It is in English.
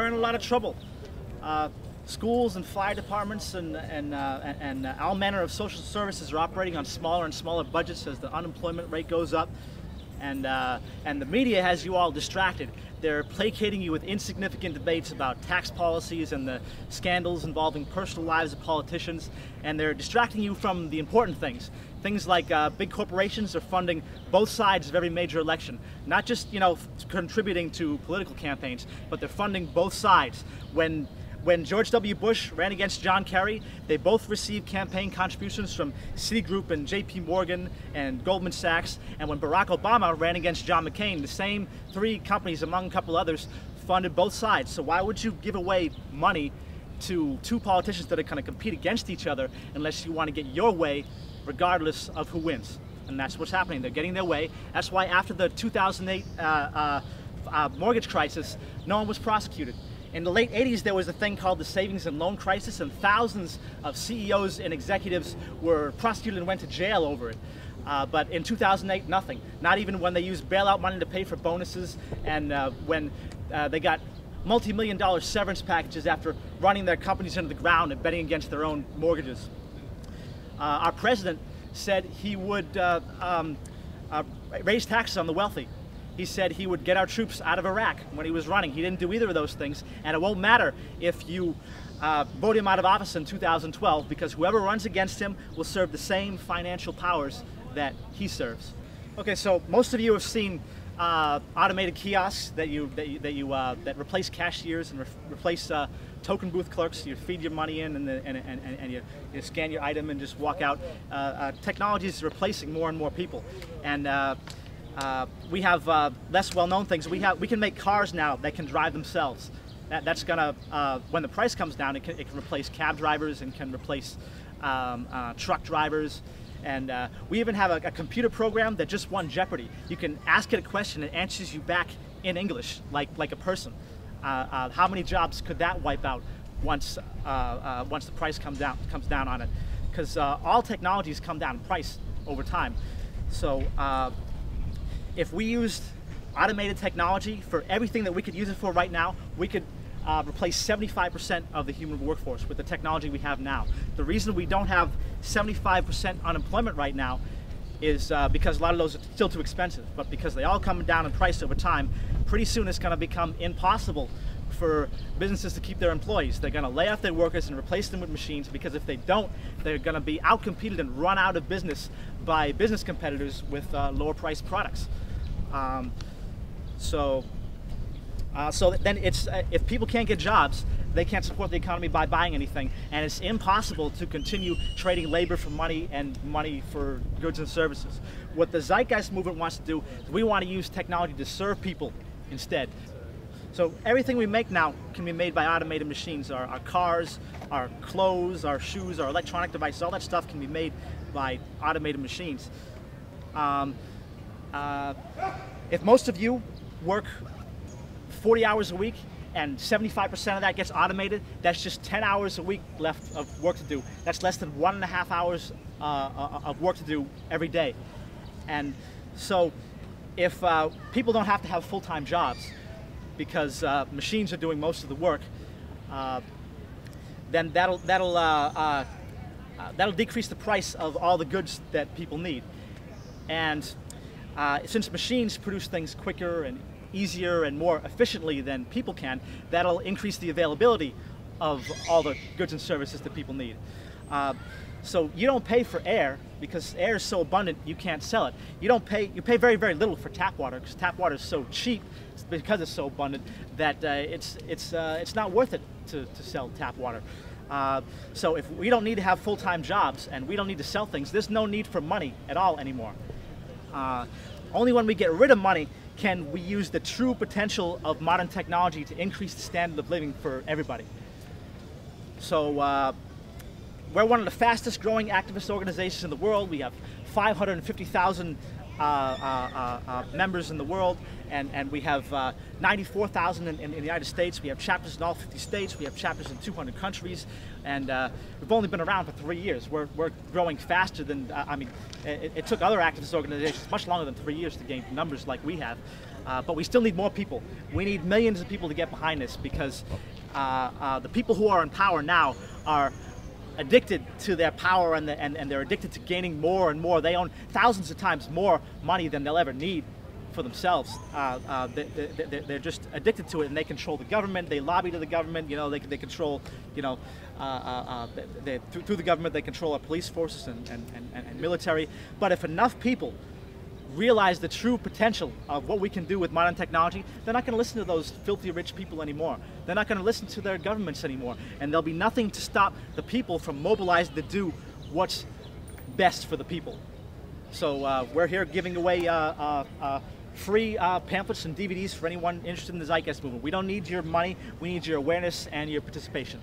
are in a lot of trouble. Schools and fire departments and all manner of social services are operating on smaller and smaller budgets as the unemployment rate goes up, and the media has you all distracted. They're placating you with insignificant debates about tax policies and the scandals involving personal lives of politicians, and they're distracting you from the important things. Things like big corporations are funding both sides of every major election, not just, you know, contributing to political campaigns, but they're funding both sides. When George W. Bush ran against John Kerry, they both received campaign contributions from Citigroup and JP Morgan and Goldman Sachs. And when Barack Obama ran against John McCain, the same three companies, among a couple others, funded both sides. So why would you give away money to two politicians that are going to compete against each other unless you want to get your way, regardless of who wins? And that's what's happening. They're getting their way. That's why after the 2008 mortgage crisis, no one was prosecuted. In the late 80s, there was a thing called the savings and loan crisis, and thousands of CEOs and executives were prosecuted and went to jail over it. But in 2008, nothing. Not even when they used bailout money to pay for bonuses, and when they got multi-million-dollar severance packages after running their companies into the ground and betting against their own mortgages. Our president said he would raise taxes on the wealthy. He said he would get our troops out of Iraq when he was running. He didn't do either of those things, and it won't matter if you vote him out of office in 2012, because whoever runs against him will serve the same financial powers that he serves. Okay, so most of you have seen automated kiosks that replace cashiers and replace token booth clerks. You feed your money in and you scan your item and just walk out. Technology is replacing more and more people, and we have less well-known things. We can make cars now that can drive themselves. That's gonna when the price comes down, it can replace cab drivers and can replace truck drivers. And we even have a computer program that just won Jeopardy. You can ask it a question and it answers you back in English, like a person. How many jobs could that wipe out once the price comes down on it? Because all technologies come down in price over time. So if we used automated technology for everything that we could use it for right now, we could replace 75% of the human workforce with the technology we have now. The reason we don't have 75% unemployment right now is because a lot of those are still too expensive, but because they all come down in price over time, pretty soon it's going to become impossible for businesses to keep their employees. They're going to lay off their workers and replace them with machines, because if they don't, they're going to be outcompeted and run out of business by business competitors with lower priced products. So then it's if people can't get jobs, they can't support the economy by buying anything, and it's impossible to continue trading labor for money and money for goods and services. What the Zeitgeist movement wants to do is we want to use technology to serve people instead. So everything we make now can be made by automated machines. Our cars, our clothes, our shoes, our electronic devices, all that stuff can be made by automated machines. If most of you work 40 hours a week and 75% of that gets automated, that's just 10 hours a week left of work to do. That's less than 1.5 hours of work to do every day. And so if people don't have to have full-time jobs because machines are doing most of the work, then that'll decrease the price of all the goods that people need. And since machines produce things quicker and easier and more efficiently than people can, that'll increase the availability of all the goods and services that people need. So you don't pay for air because air is so abundant you can't sell it. You pay very, very little for tap water because tap water is so cheap because it's so abundant that it's not worth it to sell tap water. So if we don't need to have full-time jobs and we don't need to sell things, there's no need for money at all anymore. Only when we get rid of money can we use the true potential of modern technology to increase the standard of living for everybody. So we're one of the fastest growing activist organizations in the world. We have 550,000 members in the world, and we have 94,000 in the United States. We have chapters in all 50 states. We have chapters in 200 countries, and we've only been around for 3 years. We're growing faster than, it took other activist organizations much longer than 3 years to gain numbers like we have. But we still need more people. We need millions of people to get behind this, because the people who are in power now are addicted to their power, and they're addicted to gaining more and more. They own thousands of times more money than they'll ever need for themselves. They're just addicted to it, and they control the government. They lobby to the government. You know, they control. You know, through the government, they control our police forces and military. But if enough people realize the true potential of what we can do with modern technology, they're not going to listen to those filthy rich people anymore. They're not going to listen to their governments anymore, and there'll be nothing to stop the people from mobilizing to do what's best for the people. So we're here giving away free pamphlets and DVDs for anyone interested in the Zeitgeist movement. We don't need your money, we need your awareness and your participation.